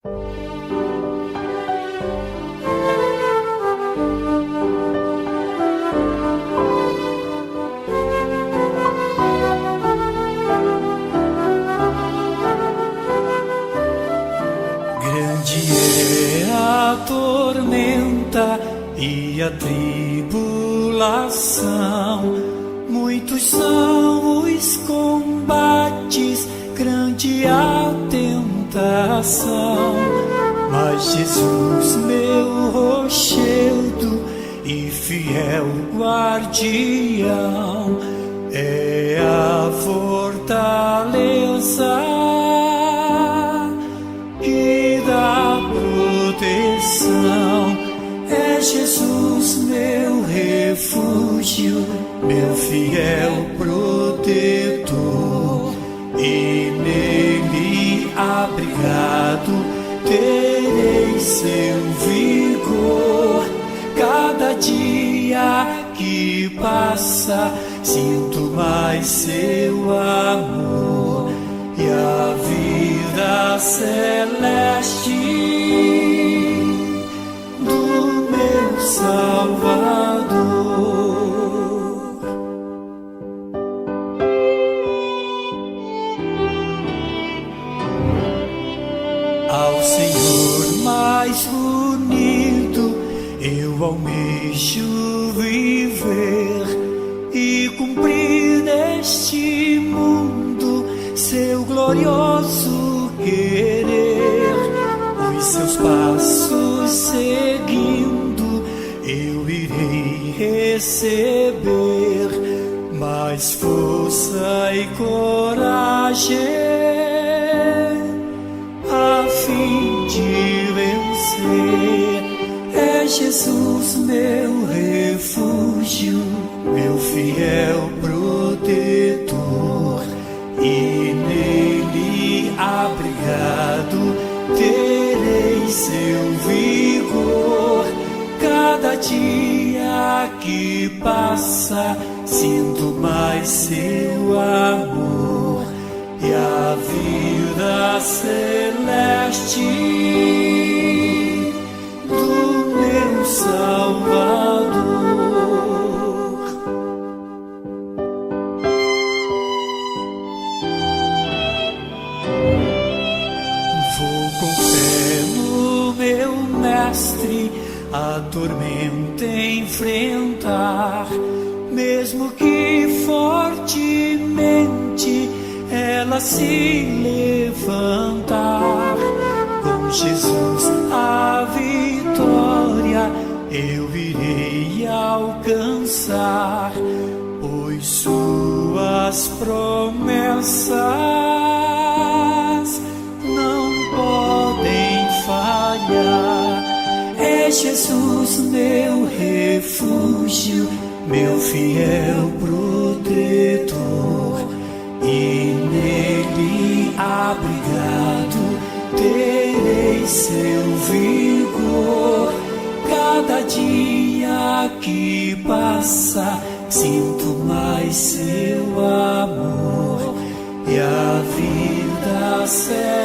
Grande é a tormenta e a tribulação, muitos são os combates, grande a tentação. Mas Jesus, meu rochedo e fiel guardião, é a fortaleza que dá proteção. É Jesus, meu refúgio, meu fiel protetor, e nele abrigado terei seu vigor. Cada dia que passa sinto mais seu amor, e a vida celeste do meu Salvador. Ao Senhor mais unido eu almejo viver e cumprir neste mundo seu glorioso querer. Os seus passos seguindo eu irei receber mais força e coragem a fim de vencer. É Jesus, meu refúgio, meu fiel protetor, e nele abrigado terei seu vigor. Cada dia que passa sinto mais seu amor, e a vida celeste do meu Salvador. Vou com fé no meu Mestre a tormenta enfrentar, mesmo que fortemente ela se levantar. Com Jesus a vitória eu irei alcançar, pois suas promessas não podem falhar. É Jesus, meu refúgio, meu fiel protetor, e nele abrigado terei seu vigor. Cada dia que passa sinto mais seu amor, e a vida celeste